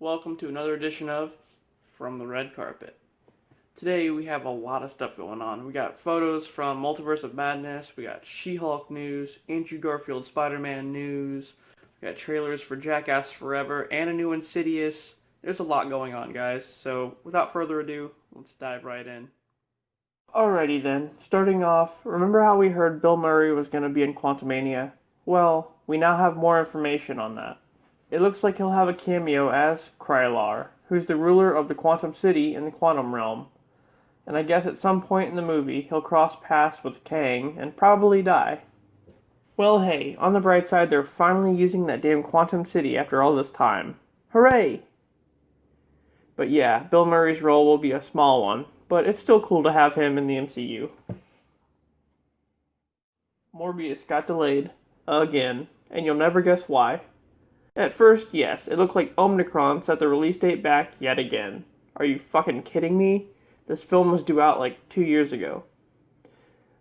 Welcome to another edition of From the Red Carpet. Today we have a lot of stuff going on. We got photos from Multiverse of Madness, we got She-Hulk news, Andrew Garfield Spider-Man news, we got trailers for Jackass Forever, and a new Insidious. There's a lot going on, guys. So without further ado, let's dive right in. Alrighty then, starting off, remember how we heard Bill Murray was going to be in Quantumania? Well, we now have more information on that. It looks like he'll have a cameo as Krylar, who's the ruler of the Quantum City in the Quantum Realm. And I guess at some point in the movie, he'll cross paths with Kang and probably die. Well, hey, on the bright side, they're finally using that damn Quantum City after all this time. Hooray! But yeah, Bill Murray's role will be a small one, but it's still cool to have him in the MCU. Morbius got delayed, again, and you'll never guess why. At first, yes, it looked like Omicron set the release date back yet again. Are you fucking kidding me? This film was due out like 2 years ago.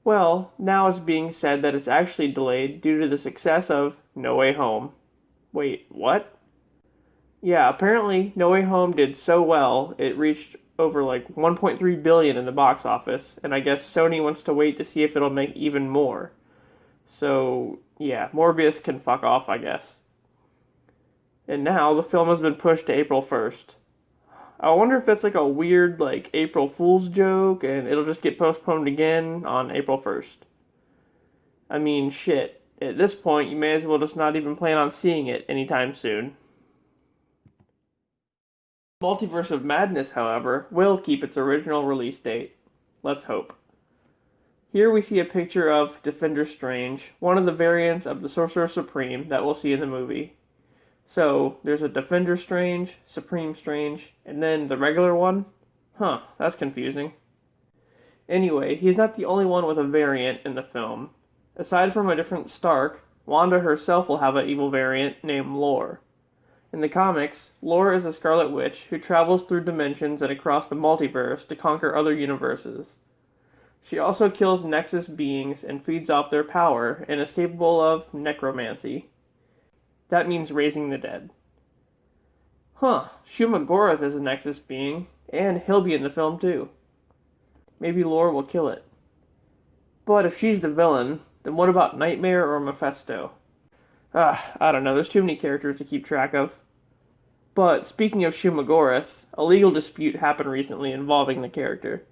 Well, now it's being said that it's actually delayed due to the success of No Way Home. Wait, what? Yeah, apparently No Way Home did so well, it reached over like 1.3 billion in the box office, and I guess Sony wants to wait to see if it'll make even more. So, yeah, Morbius can fuck off, I guess. And now the film has been pushed to April 1st. I wonder if it's like a weird like April Fool's joke and it'll just get postponed again on April 1st. I mean, shit. At this point, you may as well just not even plan on seeing it anytime soon. Multiverse of Madness, however, will keep its original release date. Let's hope. Here we see a picture of Defender Strange, one of the variants of the Sorcerer Supreme that we'll see in the movie. So, there's a Defender Strange, Supreme Strange, and then the regular one? Huh, that's confusing. Anyway, he's not the only one with a variant in the film. Aside from a different Stark, Wanda herself will have an evil variant named Lore. In the comics, Lore is a Scarlet Witch who travels through dimensions and across the multiverse to conquer other universes. She also kills Nexus beings and feeds off their power, and is capable of necromancy. That means raising the dead. Huh, Shumagorath is a Nexus being, and he'll be in the film too. Maybe Lore will kill it. But if she's the villain, then what about Nightmare or Mephisto? I don't know, there's too many characters to keep track of. But speaking of Shumagorath, a legal dispute happened recently involving the character.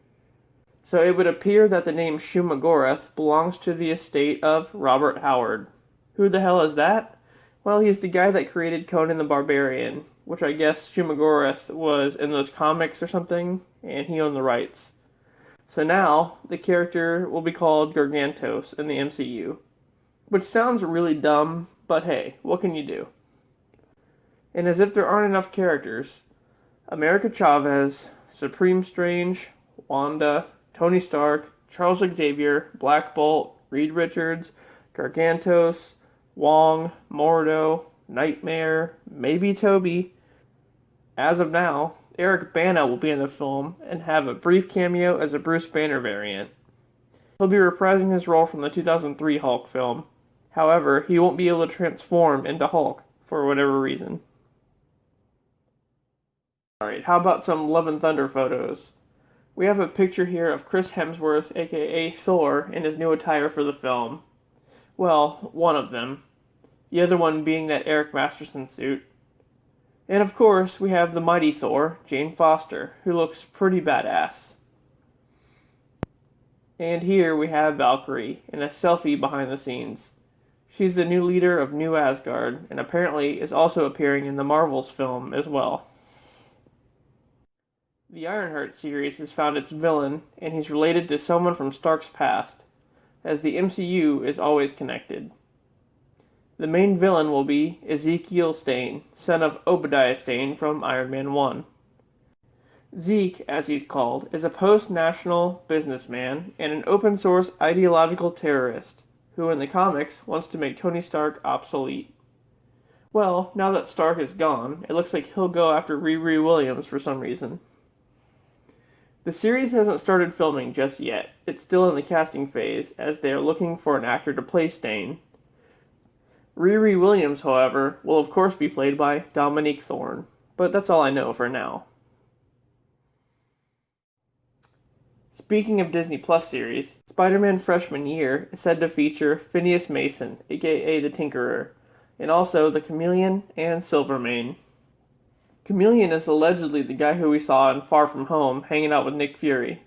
So it would appear that the name Shumagorath belongs to the estate of Robert Howard. Who the hell is that? Well, he's the guy that created Conan the Barbarian, which I guess Shumagorath was in those comics or something, and he owned the rights. So now, the character will be called Gargantos in the MCU. Which sounds really dumb, but hey, what can you do? And as if there aren't enough characters, America Chavez, Supreme Strange, Wanda, Tony Stark, Charles Xavier, Black Bolt, Reed Richards, Gargantos, Wong, Mordo, Nightmare, maybe Toby. As of now, Eric Bana will be in the film and have a brief cameo as a Bruce Banner variant. He'll be reprising his role from the 2003 Hulk film. However, he won't be able to transform into Hulk for whatever reason. Alright, how about some Love and Thunder photos? We have a picture here of Chris Hemsworth, aka Thor, in his new attire for the film. Well, one of them. The other one being that Eric Masterson suit. And of course, we have the mighty Thor, Jane Foster, who looks pretty badass. And here we have Valkyrie, in a selfie behind the scenes. She's the new leader of New Asgard, and apparently is also appearing in the Marvels film as well. The Ironheart series has found its villain, and he's related to someone from Stark's past, as the MCU is always connected. The main villain will be Ezekiel Stane, son of Obadiah Stane from Iron Man 1. Zeke, as he's called, is a post-national businessman and an open-source ideological terrorist, who in the comics wants to make Tony Stark obsolete. Well, now that Stark is gone, it looks like he'll go after Riri Williams for some reason. The series hasn't started filming just yet. It's still in the casting phase, as they are looking for an actor to play Stane. Riri Williams, however, will of course be played by Dominique Thorne, but that's all I know for now. Speaking of Disney Plus series, Spider-Man Freshman Year is said to feature Phineas Mason, aka the Tinkerer, and also the Chameleon and Silvermane. Chameleon is allegedly the guy who we saw in Far From Home hanging out with Nick Fury.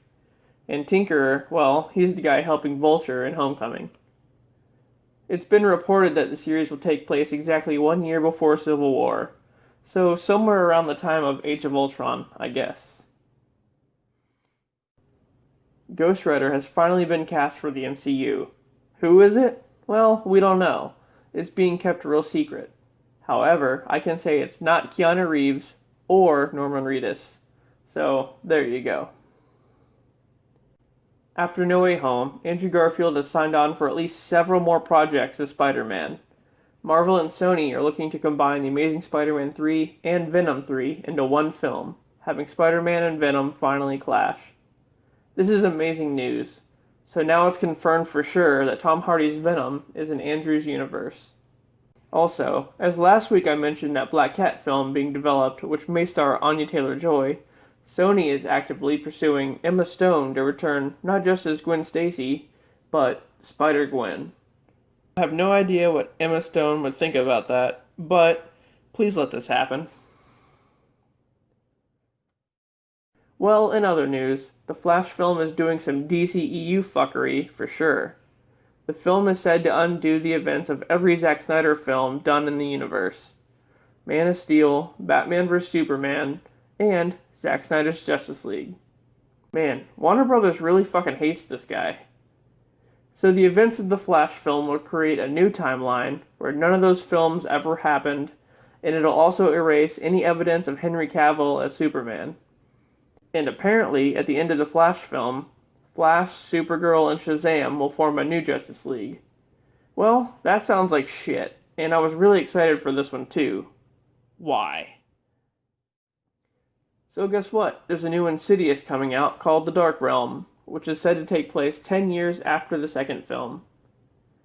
And Tinkerer, well, he's the guy helping Vulture in Homecoming. It's been reported that the series will take place exactly 1 year before Civil War, so somewhere around the time of Age of Ultron, I guess. Ghost Rider has finally been cast for the MCU. Who is it? Well, we don't know. It's being kept real secret. However, I can say it's not Keanu Reeves or Norman Reedus. So, there you go. After No Way Home, Andrew Garfield has signed on for at least several more projects as Spider-Man. Marvel and Sony are looking to combine The Amazing Spider-Man 3 and Venom 3 into one film, having Spider-Man and Venom finally clash. This is amazing news. So now it's confirmed for sure that Tom Hardy's Venom is in Andrew's universe. Also, as last week I mentioned that Black Cat film being developed which may star Anya Taylor-Joy, Sony is actively pursuing Emma Stone to return not just as Gwen Stacy, but Spider-Gwen. I have no idea what Emma Stone would think about that, but please let this happen. Well, in other news, the Flash film is doing some DCEU fuckery for sure. The film is said to undo the events of every Zack Snyder film done in the universe. Man of Steel, Batman vs. Superman, and Zack Snyder's Justice League. Man, Warner Brothers really fucking hates this guy. So the events of the Flash film will create a new timeline where none of those films ever happened, and it'll also erase any evidence of Henry Cavill as Superman. And apparently, at the end of the Flash film, Flash, Supergirl, and Shazam will form a new Justice League. Well, that sounds like shit, and I was really excited for this one too. Why? So guess what? There's a new Insidious coming out called The Dark Realm, which is said to take place 10 years after the second film.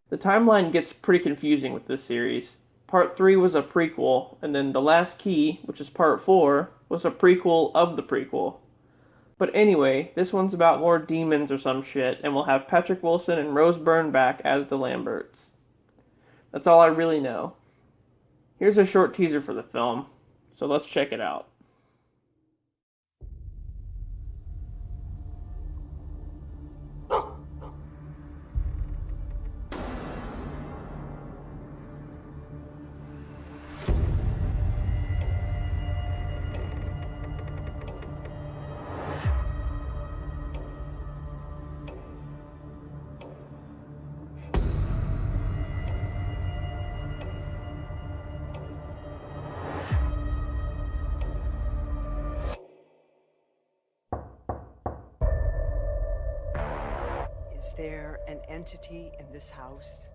The timeline gets pretty confusing with this series. Part 3 was a prequel, and then The Last Key, which is Part 4, was a prequel of the prequel. But anyway, this one's about more demons or some shit, and we'll have Patrick Wilson and Rose Byrne back as the Lamberts. That's all I really know. Here's a short teaser for the film, so let's check it out. Is there an entity in this house?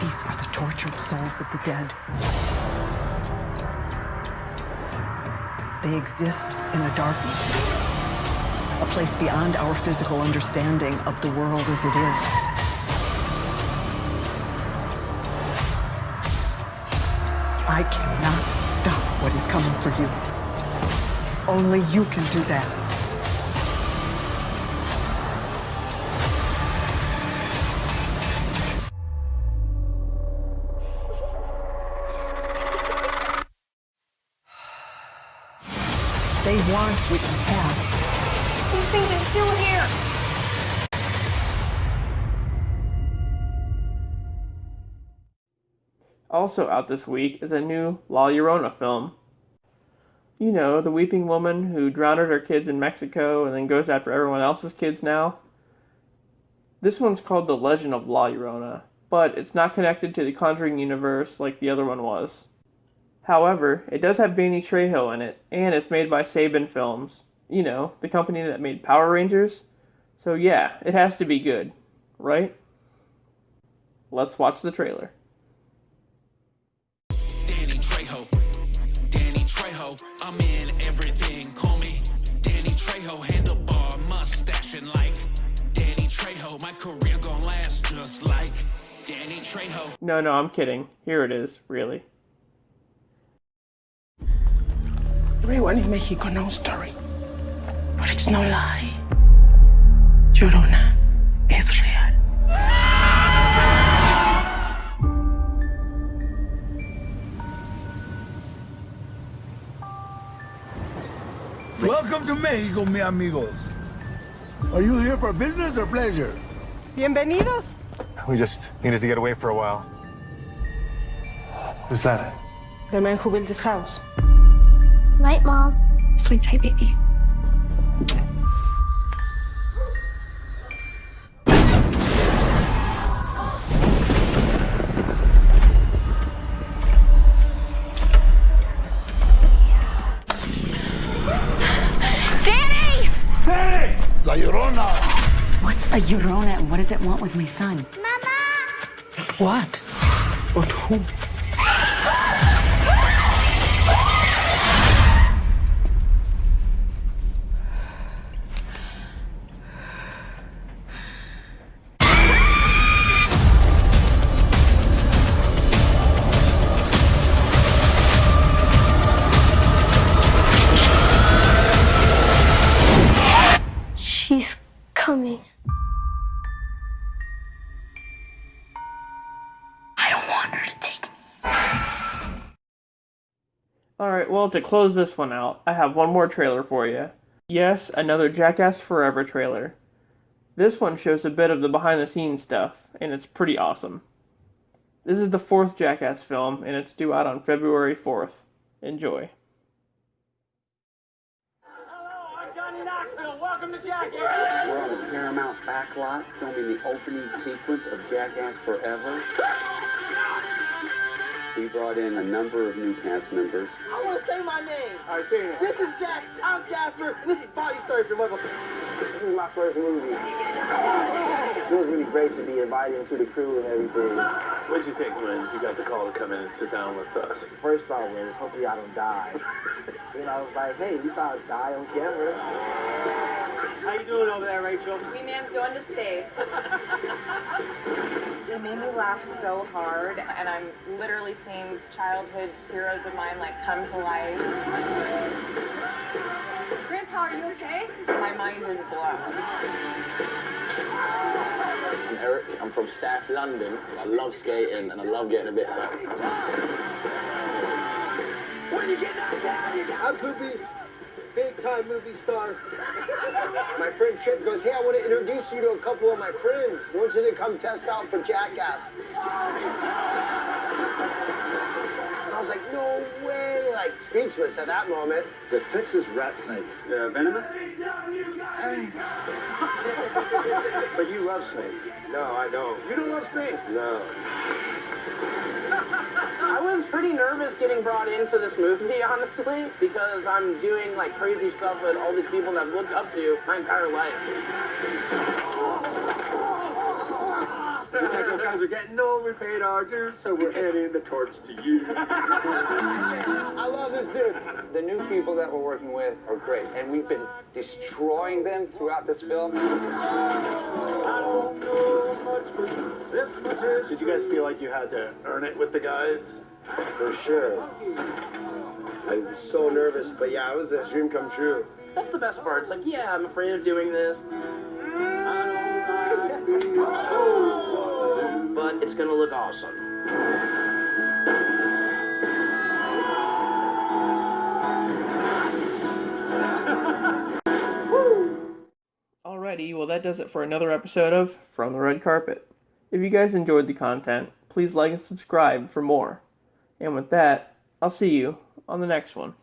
These are the tortured souls of the dead. They exist in a darkness, a place beyond our physical understanding of the world as it is. I cannot stop what is coming for you. Only you can do that. They want what you have. These things are still here. Also out this week is a new La Llorona film. You know, the weeping woman who drowned her kids in Mexico and then goes after everyone else's kids now. This one's called The Legend of La Lorona, but it's not connected to the Conjuring universe like the other one was. However, it does have Danny Trejo in it, and it's made by Saban Films. You know, the company that made Power Rangers. So yeah, it has to be good, right? Let's watch the trailer. Trejo. Danny Trejo, I'm in everything. Call me Danny Trejo. Handlebar, mustache, and like Danny Trejo. My career gon' last just like Danny Trejo. No, I'm kidding. Here it is, really. Everyone in Mexico knows story, but it's no lie. Llorona es real. Welcome to Mexico, mi amigos. Are you here for business or pleasure? Bienvenidos. We just needed to get away for a while. Who's that? The man who built this house. Night, Mom. Sleep tight, baby. Danny! La Llorona! What's a Llorona and what does it want with my son? Mama! What? But who? She's coming. I don't want her to take me. Alright, well, to close this one out, I have one more trailer for you. Yes, another Jackass Forever trailer. This one shows a bit of the behind-the-scenes stuff, and it's pretty awesome. This is the 4th Jackass film, and it's due out on February 4th. Enjoy. Welcome to Jackass! We're on the Paramount backlot filming the opening sequence of Jackass Forever. We brought in a number of new cast members. I want to say my name. All right, say it. This is Zach. I'm Jasper, and this is Body Surfing, motherfucker. This is my first movie. It was really great to be invited into the crew and everything. What did you think when you got the call to come in and sit down with us? First thought was, hopefully I don't die. Then I was like, hey, at least I'll die on camera. How you doing over there, Rachel? We man's going to stay. It made me laugh so hard, and I'm literally seeing childhood heroes of mine like come to life. Grandpa, are you okay? My mind is blown. I'm Eric. I'm from South London. I love skating and I love getting a bit hurt. When you get knocked down, you got... I'm Poopies, big-time movie star. My friend Chip goes, hey, I want to introduce you to a couple of my friends. I want you to come test out for Jackass. And I was like, no way, like speechless at that moment. The Texas rat snake. Venomous? But you love snakes. No, I don't. You don't love snakes? No. I was pretty nervous getting brought into this movie, honestly, because I'm doing like crazy stuff with all these people that I've looked up to my entire life. Looks like those guys are getting overpaid our dues, so we're handing the torch to you. I love this dude. The new people that we're working with are great, and we've been destroying them throughout this film. Did you guys feel like you had to earn it with the guys? For sure. I'm so nervous, but yeah, it was a dream come true. That's the best part. It's like, yeah, I'm afraid of doing this. But it's gonna look awesome. Alrighty, well that does it for another episode of From the Red Carpet. If you guys enjoyed the content, please like and subscribe for more. And with that, I'll see you on the next one.